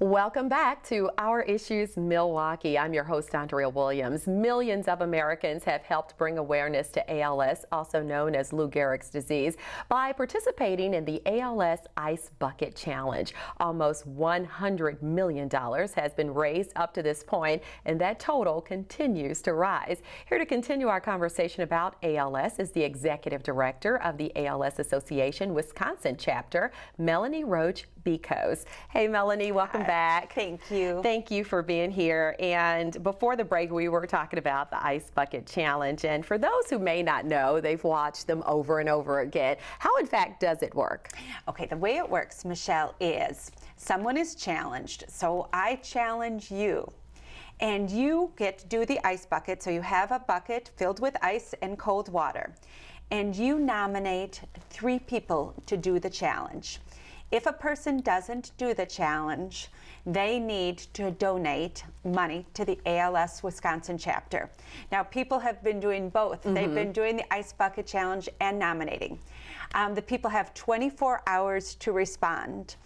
Welcome back to Our Issues Milwaukee. I'm your host, Andrea Williams. Millions of Americans have helped bring awareness to ALS, also known as Lou Gehrig's disease, by participating in the ALS Ice Bucket Challenge. Almost $100 million has been raised up to this point, and that total continues to rise. Here to continue our conversation about ALS is the Executive Director of the ALS Association Wisconsin Chapter, Melanie Roche. Hey, Melanie, welcome back. Thank you. Thank you for being here. And before the break, we were talking about the Ice Bucket Challenge. And for those who may not know, they've watched them over and over again. How, in fact, does it work? Okay, the way it works, Michelle, is someone is challenged. So I challenge you. And you get to do the ice bucket. So you have a bucket filled with ice and cold water. And you nominate 3 people to do the challenge. If a person doesn't do the challenge, they need to donate money to the ALS Wisconsin chapter. Now, people have been doing both. They've been doing the Ice Bucket Challenge and nominating. The people have 24 hours to respond.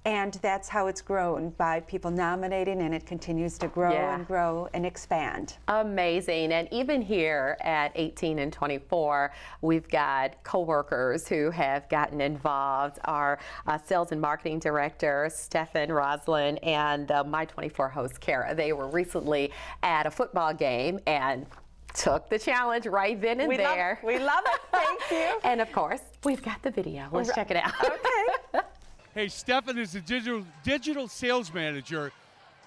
And that's how it's grown, by people nominating, and it continues to grow and grow and expand. Amazing. And even here at 18 and 24, we've got coworkers who have gotten involved. Our sales and marketing director, Stefan Roslin, and My 24 host, Kara. They were recently at a football game and took the challenge right then and there. We love it. Thank you. And of course, we've got the video. Let's check it out. Okay. Hey, Stefan is the digital sales manager,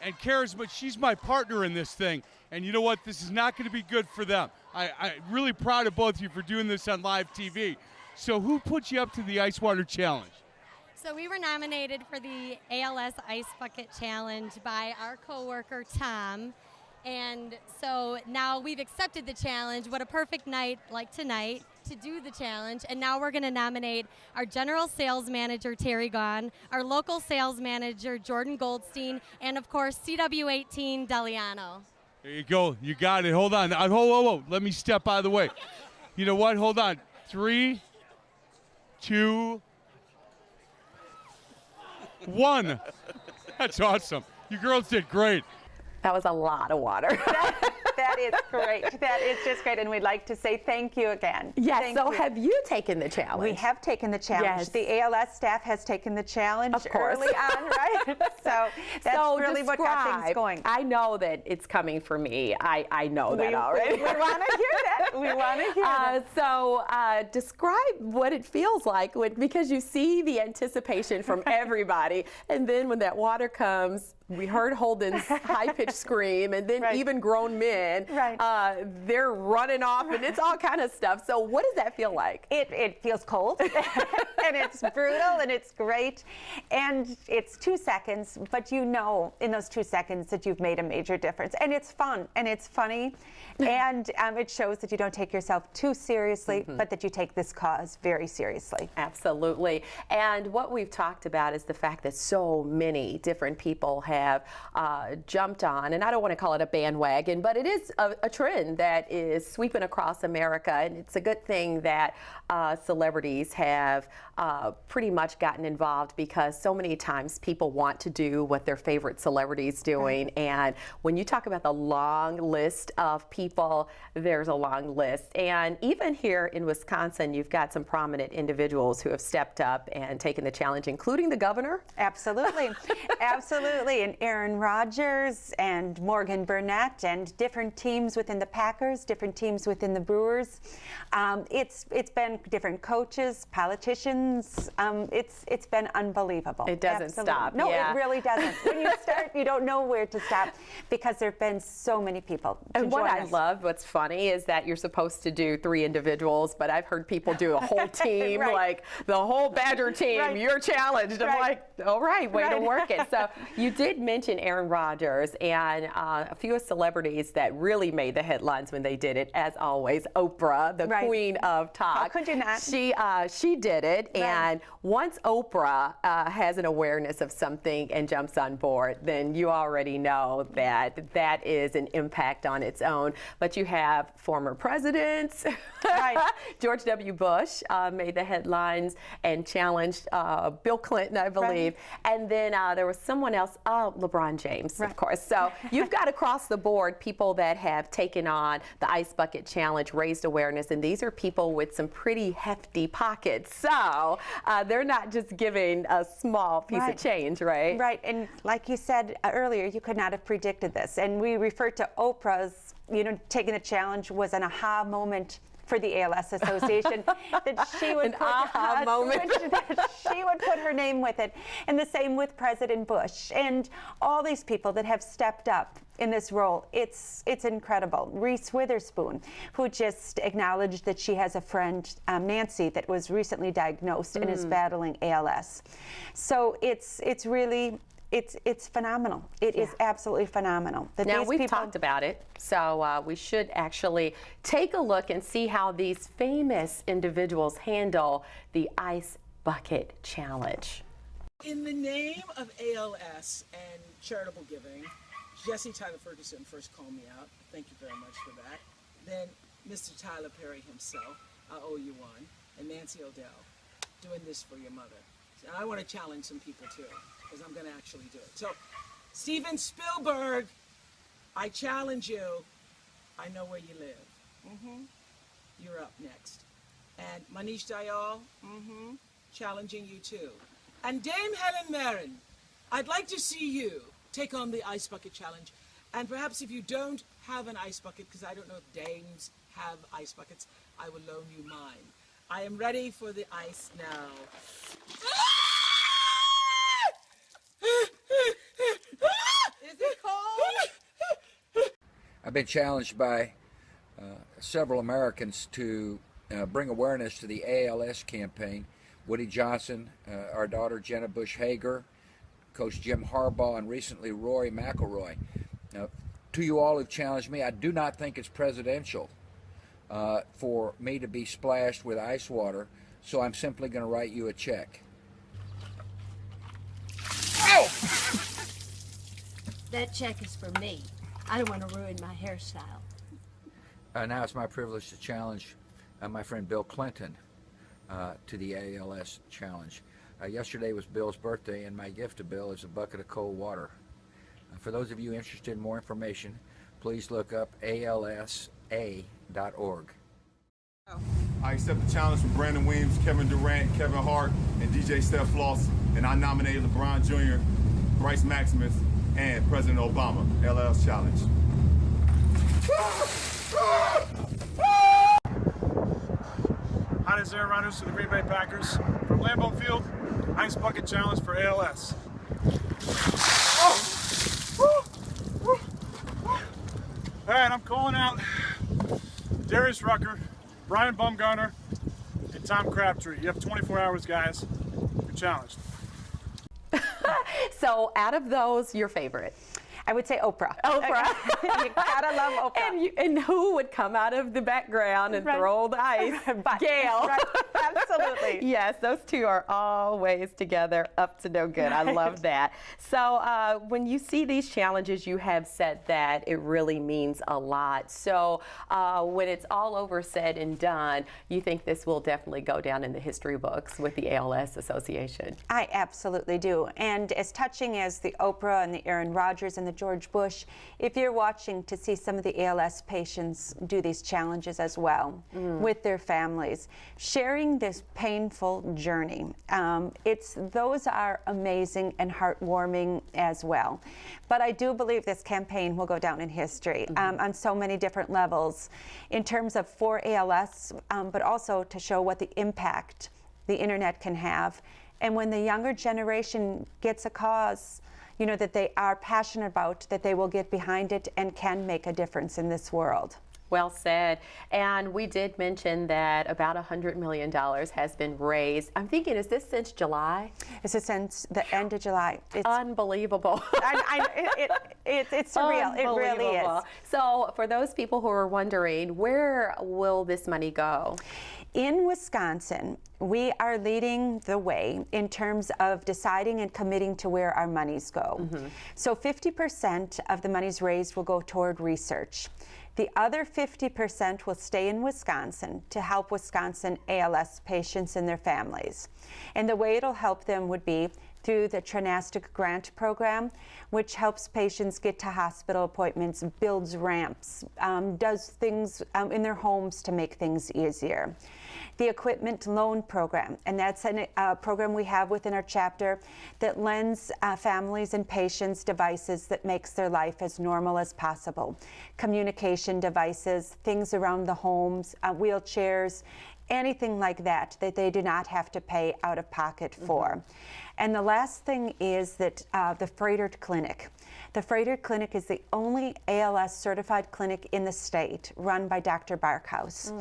and Kara's, but she's my partner in this thing. And you know what? This is not going to be good for them. I'm really proud of both of you for doing this on live TV. So who put you up to the Ice Water Challenge? So we were nominated for the ALS Ice Bucket Challenge by our coworker, Tom. And so now we've accepted the challenge. What a perfect night like tonight to do the challenge. And now we're going to nominate our general sales manager, Terry Gaughan, our local sales manager, Jordan Goldstein, and of course, CW18, Deliano. There you go. You got it. Hold on. Whoa. Let me step out of the way. You know what? Hold on. 3, 2, 1. That's awesome. You girls did great. That was a lot of water. That is great. That is just great. And we'd like to say thank you again. Yes. So have you taken the challenge? We have taken the challenge. Yes. The ALS staff has taken the challenge Of course. early on, right? So that's really what got things going. I know that it's coming for me. I know that already. We want to hear that. We want to hear that. So describe what it feels like because you see the anticipation from everybody. And then when that water comes, we heard Holden's high-pitched scream, and then even grown men, they're running off, and it's all kind of stuff. So what does that feel like? It feels cold, and it's brutal, and it's great, and it's 2 seconds, but you know in those 2 seconds that you've made a major difference, and it's fun, and it's funny, and it shows that you don't take yourself too seriously, but that you take this cause very seriously. Absolutely. And what we've talked about is the fact that so many different people have jumped on, and I don't want to call it a bandwagon, but it is a trend that is sweeping across America, and it's a good thing that celebrities have pretty much gotten involved, because so many times people want to do what their favorite celebrity's doing, and when you talk about the long list of people, there's a long list. And even here in Wisconsin, you've got some prominent individuals who have stepped up and taken the challenge, including the governor. Absolutely. Absolutely. And Aaron Rodgers and Morgan Burnett and different teams within the Packers, different teams within the Brewers. It's been different coaches, politicians. It's been unbelievable. It doesn't stop. No, it really doesn't. When you start, you don't know where to stop, because there have been so many people to And what join I us. love, what's funny, is that you're supposed to do 3 individuals, but I've heard people do a whole team, like the whole Badger team, you're challenged. I'm like, all right, way to work it. So you did mention Aaron Rodgers and a few celebrities that really made the headlines when they did it. As always, Oprah, the queen of talk. How could you not? She did it, and once Oprah has an awareness of something and jumps on board, then you already know that that is an impact on its own. But you have former presidents. George W. Bush made the headlines and challenged Bill Clinton, I believe. And then there was someone else. Well, LeBron James, of course. So you've got across the board people that have taken on the Ice Bucket Challenge, raised awareness, and these are people with some pretty hefty pockets. So they're not just giving a small piece of change, right? Right, and like you said earlier, you could not have predicted this. And we referred to Oprah's, taking the challenge was an aha moment for the ALS Association, that she would that she would put her name with it. And the same with President Bush and all these people that have stepped up in this role. It's incredible. Reese Witherspoon, who just acknowledged that she has a friend, Nancy, that was recently diagnosed and is battling ALS. So it's really, it's phenomenal. It is absolutely phenomenal. That now, we've talked about it, so we should actually take a look and see how these famous individuals handle the Ice Bucket Challenge. In the name of ALS and charitable giving, Jesse Tyler Ferguson first called me out. Thank you very much for that. Then Mr. Tyler Perry himself, I owe you one, and Nancy O'Dell, doing this for your mother. And I want to challenge some people too, because I'm going to actually do it. So, Steven Spielberg, I challenge you. I know where you live. You're up next. And Manish Dayal, challenging you too. And Dame Helen Mirren, I'd like to see you take on the Ice Bucket Challenge. And perhaps if you don't have an ice bucket, because I don't know if dames have ice buckets, I will loan you mine. I am ready for the ice now. Is it cold? I've been challenged by several Americans to bring awareness to the ALS campaign. Woody Johnson, our daughter Jenna Bush Hager, Coach Jim Harbaugh, and recently Rory McIlroy. Now, to you all who've challenged me, I do not think it's presidential for me to be splashed with ice water, so I'm simply going to write you a check. Ow! That check is for me. I don't want to ruin my hairstyle. Now it's my privilege to challenge my friend Bill Clinton to the ALS challenge. Yesterday was Bill's birthday, and my gift to Bill is a bucket of cold water. For those of you interested in more information, please look up alsa.org. I accept the challenge from Brandon Williams, Kevin Durant, Kevin Hart, and DJ Steph Floss, and I nominated LeBron Jr., Bryce Maximus, and President Obama. ALS challenge. Hi, this is Aaron Rodgers for the Green Bay Packers. From Lambeau Field, Ice Bucket Challenge for ALS. All right, I'm calling out Darius Rucker, Brian Bumgarner, and Tom Crabtree. You have 24 hours, guys. You're challenged. So out of those, your favorite? I would say Oprah. Oprah. You gotta love Oprah. And who would come out of the background and throw the ice? Gail. Right. Absolutely. Yes, those two are always together, up to no good. I love that. So when you see these challenges, you have said that it really means a lot. So when it's all over, said and done, you think this will definitely go down in the history books with the ALS Association? I absolutely do. And as touching as the Oprah and the Aaron Rodgers and the George Bush, if you're watching to see some of the ALS patients do these challenges as well with their families, sharing this painful journey, those are amazing and heartwarming as well. But I do believe this campaign will go down in history on so many different levels in terms of for ALS, but also to show what the impact the internet can have. And when the younger generation gets a cause, you know, that they are passionate about, that they will get behind it and can make a difference in this world. Well said. And we did mention that about $100 million has been raised. I'm thinking, is this since July? This is since the end of July. It's unbelievable. It's surreal. It really is. So for those people who are wondering, where will this money go? In Wisconsin, we are leading the way in terms of deciding and committing to where our monies go. So 50% of the monies raised will go toward research. The other 50% will stay in Wisconsin to help Wisconsin ALS patients and their families. And the way it'll help them would be through the Trinastic Grant Program, which helps patients get to hospital appointments, builds ramps, does things in their homes to make things easier. The Equipment Loan Program, and that's a program we have within our chapter that lends families and patients devices that makes their life as normal as possible. Communication devices, things around the homes, wheelchairs, anything like that that they do not have to pay out of pocket for. And the last thing is that the Freighter Clinic. The Freighter Clinic is the only ALS certified clinic in the state run by Dr. Barkhouse.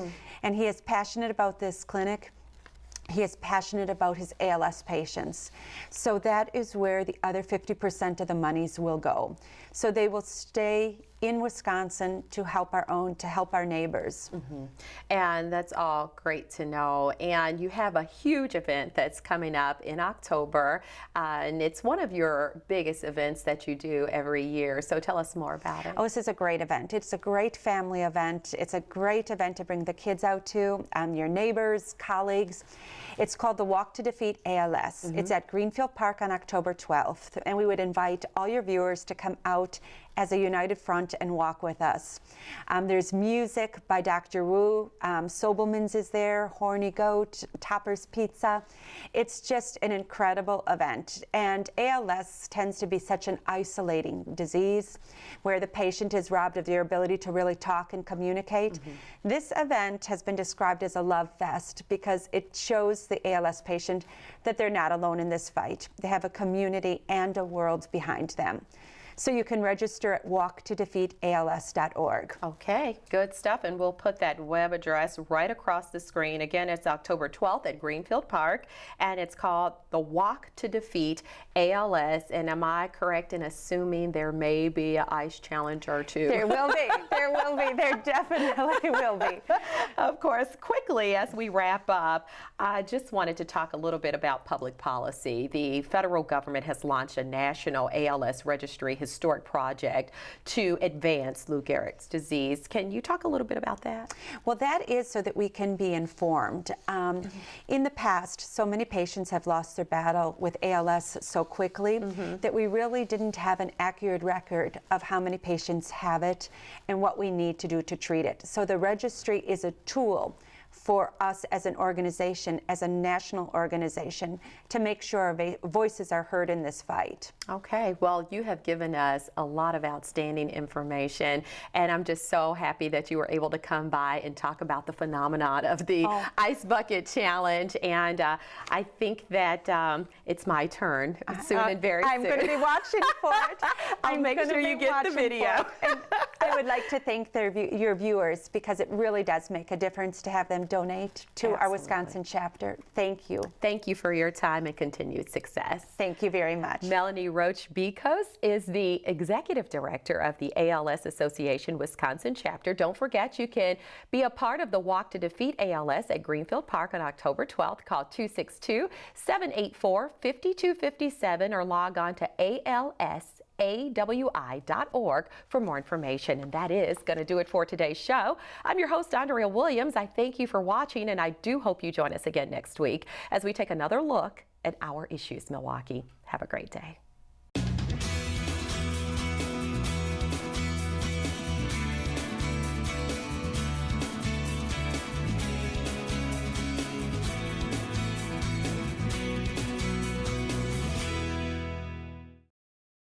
And he is passionate about this clinic. He is passionate about his ALS patients. So that is where the other 50% of the monies will go. So they will stay in Wisconsin to help our neighbors. And that's all great to know. And you have a huge event that's coming up in October, and it's one of your biggest events that you do every year. So tell us more about it. Oh, this is a great event. It's a great family event. It's a great event to bring the kids out to, your neighbors, colleagues. It's called the Walk to Defeat ALS. It's at Greenfield Park on October 12th, and we would invite all your viewers to come out as a united front and walk with us. There's music by Dr. Wu, Sobelman's is there, Horny Goat, Topper's Pizza. It's just an incredible event. And ALS tends to be such an isolating disease where the patient is robbed of their ability to really talk and communicate. This event has been described as a love fest because it shows the ALS patient that they're not alone in this fight. They have a community and a world behind them. So you can register at walktodefeatals.org. Okay, good stuff, and we'll put that web address right across the screen. Again, it's October 12th at Greenfield Park, and it's called the Walk to Defeat ALS. And am I correct in assuming there may be an ice challenge or two? There will be. There will be. There definitely will be. Of course. Quickly, as we wrap up, I just wanted to talk a little bit about public policy. The federal government has launched a national ALS registry historic project to advance Lou Gehrig's disease. Can you talk a little bit about that? Well, that is so that we can be informed. In the past, so many patients have lost their battle with ALS so quickly that we really didn't have an accurate record of how many patients have it and what we need to do to treat it. So the registry is a tool for us as an organization, as a national organization, to make sure our voices are heard in this fight. Okay, well, you have given us a lot of outstanding information, and I'm just so happy that you were able to come by and talk about the phenomenon of the Ice Bucket Challenge. And I think that it's my turn soon and very soon. I'm going to be watching for it. I'll make sure you get the video. And I would like to thank your viewers, because it really does make a difference to have them donate to our Wisconsin chapter. Thank you. Thank you for your time and continued success. Thank you very much. Melanie Roche is the Executive Director of the ALS Association Wisconsin chapter. Don't forget, you can be a part of the Walk to Defeat ALS at Greenfield Park on October 12th. Call 262-784-5257 or log on to ALSAWI.org for more information. And that is going to do it for today's show. I'm your host, Andrea Williams. I thank you for watching, and I do hope you join us again next week as we take another look at our issues, Milwaukee. Have a great day.